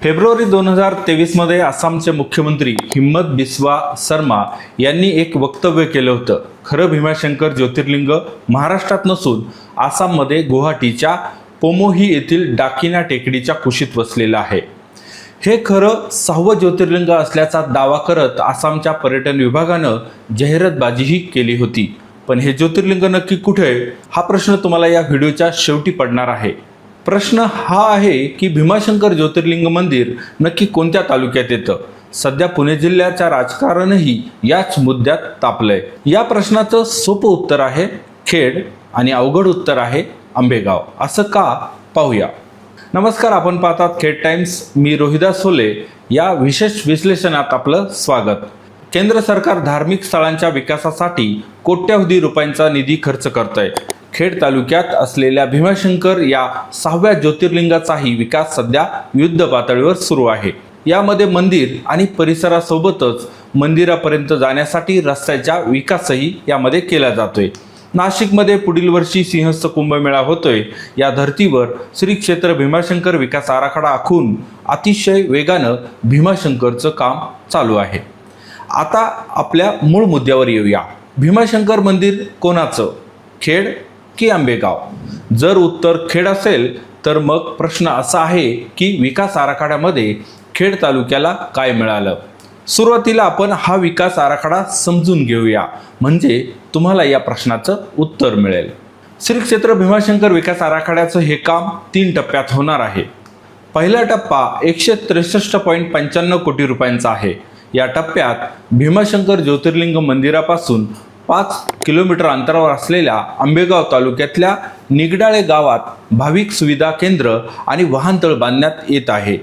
February 2023 मध्ये आसामचे मुख्यमंत्री हिम्मत बिस्वा शर्मा यांनी एक वक्तव्य केलं होतं. खरं भीमाशंकर ज्योतिर्लिंग महाराष्ट्रात नसून आसाममध्ये गुवाहाटीच्या पोमोही येथील डाकिना टेकडीच्या कुशीत वसलेलं आहे. हे खरं 6वं ज्योतिर्लिंग असल्याचा दावा करत आसामच्या पर्यटन विभागानं जाहिरातबाजीही केली होती. पण हे ज्योतिर्लिंग नक्की कुठे आहे हा प्रश्न तुम्हाला या व्हिडिओच्या शेवटी पडणार आहे. प्रश्न हा आहे की भीमाशंकर ज्योतिर्लिंग मंदिर नक्की कोणत्या तालुक्यात येतं. सध्या पुणे जिल्ह्याच्या राजकारणही याच मुद्द्यात तापलंय. या प्रश्नाचं सोपं उत्तर आहे खेड आणि अवघड उत्तर आहे आंबेगाव. असं का पाहूया. नमस्कार, आपण पाहतात खेड टाइम्स. मी रोहिदास सोले. या विशेष विश्लेषणात आपलं स्वागत. केंद्र सरकार धार्मिक स्थळांच्या विकासासाठी कोट्यवधी रुपयांचा निधी खर्च करतंय. खेड तालुक्यात असलेल्या भीमाशंकर या 6व्या ज्योतिर्लिंगाचाही विकास सध्या युद्ध पातळीवर सुरू आहे. यामध्ये मंदिर आणि परिसरासोबतच मंदिरापर्यंत जाण्यासाठी रस्त्याचा विकासही यामध्ये केला जातोय. नाशिकमध्ये पुढील वर्षी सिंहस्थ कुंभमेळा होतोय. या धर्तीवर श्री क्षेत्र भीमाशंकर विकास आराखडा आखून अतिशय वेगानं भीमाशंकरचं काम चालू आहे. आता आपल्या मूळ मुद्द्यावर येऊया. भीमाशंकर मंदिर कोणाचं, खेड की आंबेगाव? जर उत्तर खेड असेल तर मग प्रश्न असा आहे की विकास आराखड्यामध्ये खेड तालुक्याला काय मिळालं. सुरुवातीला आपण हा विकास आराखडा समजून घेऊया, म्हणजे तुम्हाला या प्रश्नाचं उत्तर मिळेल. श्री क्षेत्र भीमाशंकर विकास आराखड्याचं हे काम 3 टप्प्यात होणार आहे. पहिला टप्पा 163.95 कोटी रुपयांचा आहे. या टप्प्यात भीमाशंकर ज्योतिर्लिंग मंदिरापासून 5 किलोमीटर अंतरावर असलेल्या आंबेगाव तालुक्यातल्या निगडाळे गावात भाविक सुविधा केंद्र आणि वाहनतळ बांधण्यात येत आहे.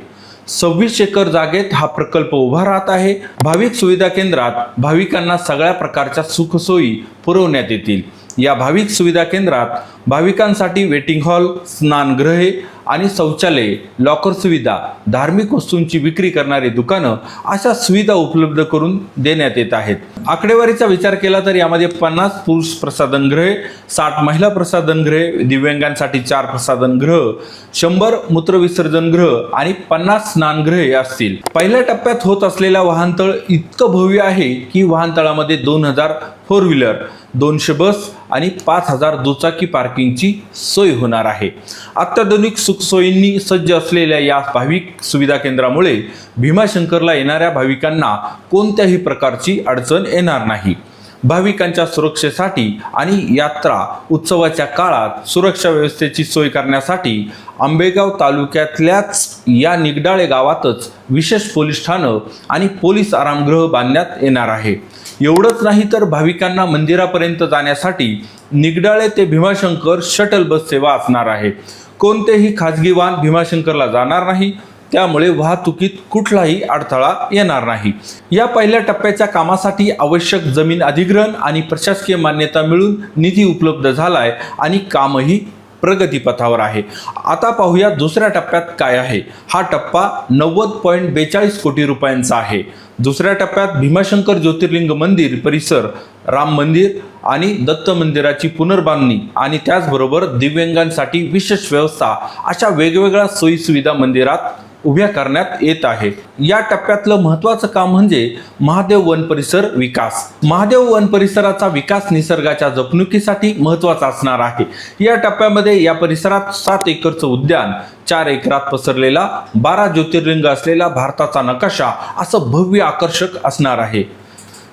26 एकर जागेत हा प्रकल्प उभा राहत आहे. भाविक सुविधा केंद्रात भाविकांना सगळ्या प्रकारच्या सुखसोयी पुरवण्यात येतील. या भाविक सुविधा केंद्रात भाविकांसाठी वेटिंग हॉल, स्नानगृहे आणि शौचालये, लॉकर सुविधा, धार्मिक वस्तूंची विक्री करणारी दुकानं अशा सुविधा उपलब्ध करून देण्यात येत आहेत. आकडेवारीचा विचार केला तर यामध्ये 50 पुरुष प्रसाधनगृहे, 60 महिला प्रसाधनगृहे, दिव्यांगांसाठी 4 प्रसाधनगृह, 100 मूत्रविसर्जनगृह आणि 50 स्नानगृहे असतील. पहिल्या टप्प्यात होत असलेला वाहनतळ इतकं भव्य आहे की वाहनतळामध्ये 2000 4 व्हीलर, 200 बस आणि 5000 दुचाकी पार्किंगची सोय होणार आहे. अत्याधुनिक सुखसोयींनी सज्ज असलेल्या या भाविक सुविधा केंद्रामुळे भीमाशंकरला येणाऱ्या भाविकांना कोणत्याही प्रकारची अडचण येणार नाही. भाविकांच्या सुरक्षेसाठी आणि यात्रा उत्सवाच्या काळात सुरक्षा व्यवस्थेची सोय करण्यासाठी आंबेगाव तालुक्यातल्याच या निगडाळे गावातच विशेष पोलीस ठाणं आणि पोलीस आरामगृह बांधण्यात येणार आहे. एवढंच नाही तर भाविकांना मंदिरापर्यंत जाण्यासाठी निगडाळे ते भीमाशंकर शटल बस सेवा असणार आहे. कोणतेही खाजगी वाहन भीमाशंकरला जाणार नाही, त्यामुळे वाहतुकीत कुठलाही अडथळा येणार नाही. या पहिल्या टप्प्याच्या कामासाठी आवश्यक जमीन अधिग्रहण आणि प्रशासकीय मान्यता मिळून निधी उपलब्ध झालाय आणि कामही प्रगतीपथावर आहे. आता पाहूया दुसऱ्या टप्प्यात काय आहे. हा टप्पा 90.42 कोटी रुपयांचा आहे. दुसऱ्या टप्प्यात भीमाशंकर ज्योतिर्लिंग मंदिर परिसर, राम मंदिर आणि दत्त मंदिराची पुनर्बांधणी आणि त्याचबरोबर दिव्यांगांसाठी विशेष व्यवस्था अशा वेगवेगळ्या सोयी सुविधा मंदिरात उभ्या करण्यात येत आहे. या टप्प्यातलं महत्त्वाचं काम म्हणजे महादेव वन परिसर विकास. महादेव वन परिसराचा विकास निसर्गाच्या जपणुकीसाठी महत्त्वाचा असणार आहे. या टप्प्यामध्ये या परिसरात 7 एकरचं उद्यान, 4 एकरात पसरलेला 12 ज्योतिर्लिंग असलेला भारताचा नकाशा असं भव्य आकर्षक असणार आहे.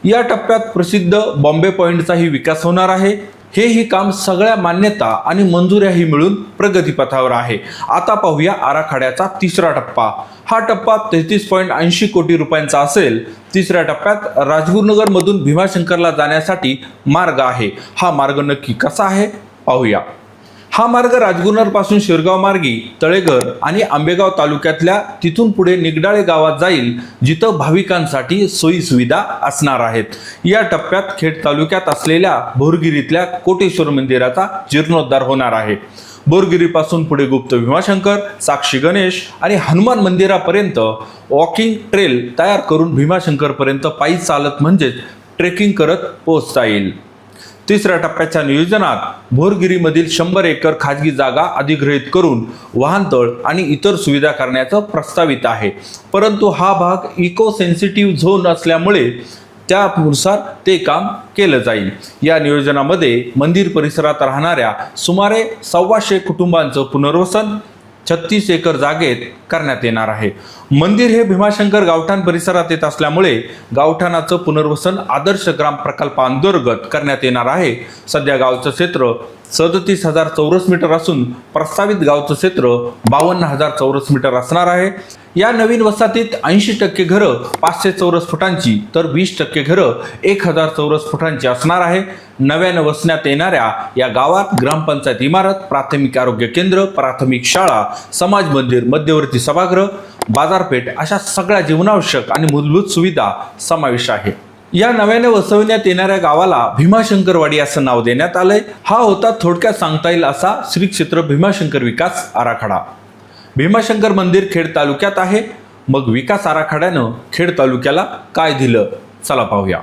या टप्प्यात प्रसिद्ध बॉम्बे पॉइंटचाही विकास होणार आहे. हेही काम सगळ्या मान्यता आणि मंजुऱ्याही मिळून प्रगतीपथावर आहे. आता पाहूया आराखड्याचा तिसरा टप्पा. हा टप्पा 33.80 कोटी रुपयांचा असेल. तिसऱ्या टप्प्यात राजगुरुनगर मधून भीमाशंकरला जाण्यासाठी मार्ग आहे. हा मार्ग नक्की कसा आहे पाहूया. हा मार्ग राजगुरुनगर पासून शिरगाव मार्गी तळेघर आणि आंबेगाव तालुक्यातल्या तिथून पुढे निगडाळे गावात जाईल, जिथं भाविकांसाठी सोयी सुविधा असणार आहेत. या टप्प्यात खेड तालुक्यात असलेल्या बोरगिरीतल्या कोटेश्वर मंदिराचा जीर्णोद्धार होणार आहे. बोरगिरीपासून पुढे गुप्त भीमाशंकर, साक्षी गणेश आणि हनुमान मंदिरापर्यंत वॉकिंग ट्रेल तयार करून भीमाशंकरपर्यंत पायी चालत म्हणजेच ट्रेकिंग करत पोहोचता येईल. तिसऱ्या टप्प्याच्या नियोजनात भोरगिरीमधील 100 एकर खाजगी जागा अधिग्रहित करून वाहनतळ आणि इतर सुविधा करण्याचं प्रस्तावित आहे. परंतु हा भाग इको सेन्सिटिव्ह झोन असल्यामुळे त्यानुसार ते काम केलं जाईल. या नियोजनामध्ये मंदिर परिसरात राहणाऱ्या सुमारे 125 कुटुंबांचं पुनर्वसन 36 एकर जागेत करण्यात येणार आहे. मंदिर हे भीमाशंकर गावठाण परिसरात येत असल्यामुळे गावठाणाचं पुनर्वसन आदर्श ग्राम प्रकल्पांतर्गत करण्यात येणार आहे. सध्या गावचं क्षेत्र 37,000 चौरस मीटर असून प्रस्तावित गावचं क्षेत्र 52,000 चौरस मीटर असणार आहे. या नवीन वसाहतीत 80% घरं 500 चौरस फुटांची तर 20% घरं 1000 चौरस फुटांची असणार आहे. नव्यानं वसण्यात येणाऱ्या या गावात ग्रामपंचायत इमारत, प्राथमिक आरोग्य केंद्र, प्राथमिक शाळा, समाज मंदिर, मध्यवर्ती सभागृह, बाजारपेठ अशा सगळ्या जीवनावश्यक आणि मूलभूत सुविधा समावेश आहे. या नव्याने वसवण्यात येणाऱ्या गावाला भीमाशंकरवाडी असं नाव देण्यात आलंय. हा होता थोडक्यात सांगता येईल असा श्री क्षेत्र भीमाशंकर विकास आराखडा. भीमाशंकर मंदिर खेड तालुक्यात आहे. मग विकास आराखड्यानं खेड तालुक्याला काय दिलं, चला पाहूया.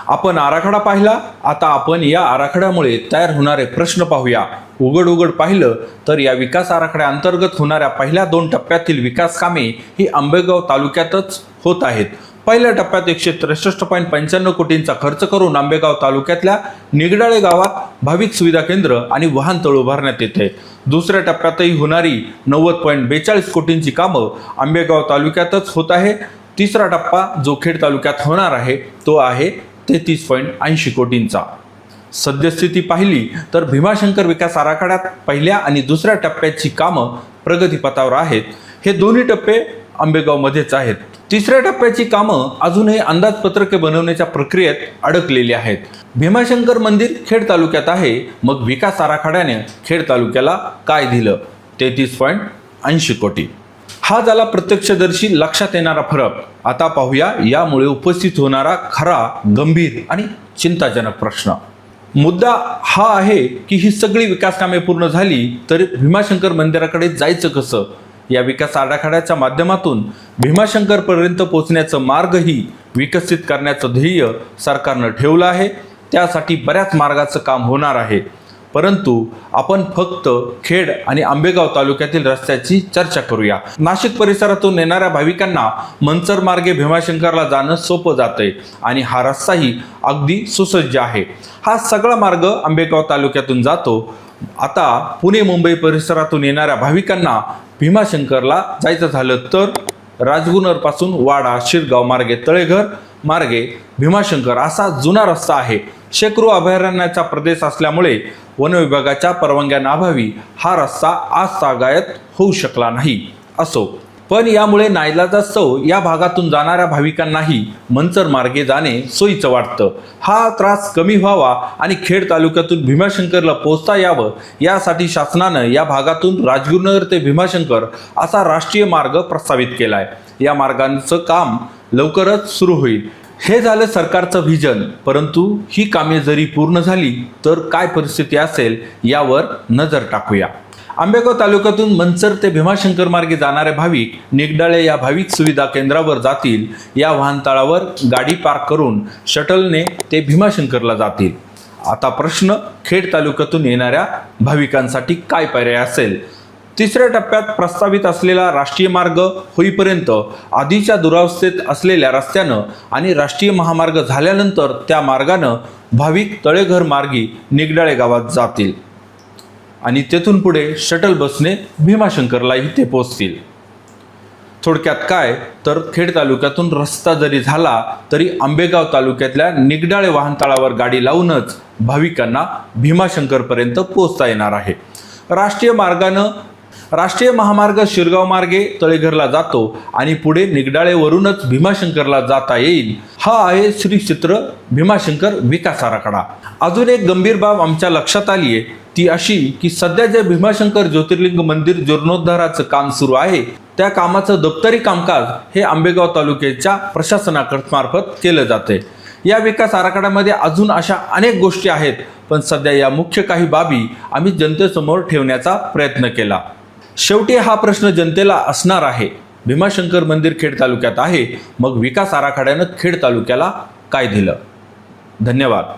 आपण आराखडा पाहिला, आता आपण या आराखड्यामुळे तयार होणारे प्रश्न पाहूया. उघड पाहिलं तर या विकास आराखड्या अंतर्गत होणाऱ्या पहिल्या 2 टप्प्यातील विकास कामे ही आंबेगाव तालुक्यातच होत आहेत. पहिल्या टप्प्यात 163.95 कोटींचा खर्च करून आंबेगाव तालुक्यातल्या निगडाळे गावात भाविक सुविधा केंद्र आणि वाहनतळ उभारण्यात येते. दुसऱ्या टप्प्यातही होणारी 90.42 कोटींची कामं आंबेगाव तालुक्यातच होत आहे. तिसरा टप्पा जो खेड तालुक्यात होणार आहे तो आहे 33.80 कोटींचा. सद्यस्थिती पाहिली तर भीमाशंकर विकास आराखड्यात पहिल्या आणि दुसऱ्या टप्प्याची कामं प्रगतीपथावर आहेत. हे दोन्ही टप्पे आंबेगावमध्येच आहेत. तिसऱ्या टप्प्याची कामं अजूनही अंदाजपत्रके बनवण्याच्या प्रक्रियेत अडकलेली आहेत. भीमाशंकर मंदिर खेड तालुक्यात आहे. मग विकास आराखड्याने खेड तालुक्याला काय दिलं? 33.80 कोटी. हा झाला प्रत्यक्षदर्शी लक्षात येणारा फरक. आता पाहूया यामुळे उपस्थित होणारा खरा, गंभीर आणि चिंताजनक प्रश्न. मुद्दा हा आहे की ही सगळी विकास कामे पूर्ण झाली तर भीमाशंकर मंदिराकडे जायचं कसं? या विकास आराखड्याच्या माध्यमातून भीमाशंकरपर्यंत पोहोचण्याचा मार्गही विकसित करण्याचं ध्येय सरकारनं ठेवलं आहे. त्यासाठी बऱ्याच मार्गाचं काम होणार आहे. परंतु आपण फक्त खेड आणि आंबेगाव तालुक्यातील रस्त्याची चर्चा करूया. नाशिक परिसरातून येणाऱ्या भाविकांना मंचर मार्गे भीमाशंकरला जाणं सोपं जातंय आणि हा रस्ताही अगदी सुसज्ज आहे. हा सगळा मार्ग आंबेगाव तालुक्यातून जातो. आता पुणे मुंबई परिसरातून येणाऱ्या भाविकांना भीमाशंकरला जायचं झालं तर राजगुनरपासून वाडा, शिरगाव मार्गे तळेघर मार्गे भीमाशंकर असा जुना रस्ता आहे. शेकडो अभयारण्याचा प्रदेश असल्यामुळे वन विभागाच्या परवानग्याअभावी हा रस्ता आज तागायत होऊ शकला नाही. असो, पण यामुळे नाईलाजास्तव या भागातून जाणाऱ्या भाविकांनाही मंचर मार्गे जाणे सोयीचं वाटतं. हा त्रास कमी व्हावा आणि खेड तालुक्यातून भीमाशंकरला पोहोचता यावं यासाठी शासनानं या भागातून राजगुरुनगर ते भीमाशंकर असा राष्ट्रीय मार्ग प्रस्तावित केलाय. या मार्गाचं काम लवकरच सुरू होईल. हे झालं सरकारचं व्हिजन. परंतु ही कामे जरी पूर्ण झाली तर काय परिस्थिती असेल यावर नजर टाकूया. आंबेगाव तालुक्यातून मंचर ते भीमाशंकर मार्गे जाणारे भाविक निगडाळे या भाविक सुविधा केंद्रावर जातील. या वाहनतळावर गाडी पार्क करून शटलने ते भीमाशंकरला जातील. आता प्रश्न, खेड तालुक्यातून येणाऱ्या भाविकांसाठी काय पर्याय असेल? तिसऱ्या टप्प्यात प्रस्तावित असलेला राष्ट्रीय मार्ग होईपर्यंत आधीच्या दुरावस्थेत असलेल्या रस्त्यानं आणि राष्ट्रीय महामार्ग झाल्यानंतर त्या मार्गानं भाविक तळेघर मार्गी निगडाळे गावात जातील आणि तेथून पुढे शटल बसने भीमाशंकरलाही ते पोहोचतील. थोडक्यात काय तर खेड तालुक्यातून रस्ता जरी झाला तरी आंबेगाव तालुक्यातल्या निगडाळे वाहनतळावर गाडी लावूनच भाविकांना भीमाशंकरपर्यंत पोहोचता येणार आहे. राष्ट्रीय महामार्ग शिरगाव मार्गे तळेघरला जातो आणि पुढे निगडाळेवरूनच भीमाशंकरला जाता येईल. हा आहे श्री क्षेत्र भीमाशंकर विकास आराखडा. अजून एक गंभीर बाब आमच्या लक्षात आली आहे ती अशी की सध्या जे भीमाशंकर ज्योतिर्लिंग मंदिर जीर्णोद्धाराचं काम सुरू आहे त्या कामाचं दप्तरी कामकाज हे आंबेगाव तालुक्याच्या प्रशासनामार्फत केलं जाते. या विकास आराखड्यामध्ये अजून अशा अनेक गोष्टी आहेत, पण सध्या या मुख्य काही बाबी आम्ही जनतेसमोर ठेवण्याचा प्रयत्न केला. शेवटी हा प्रश्न जनतेला असणार आहे, भीमाशंकर मंदिर खेड तालुक्यात आहे, मग विकास आराखड्यानं खेड तालुक्याला काय दिलं? धन्यवाद.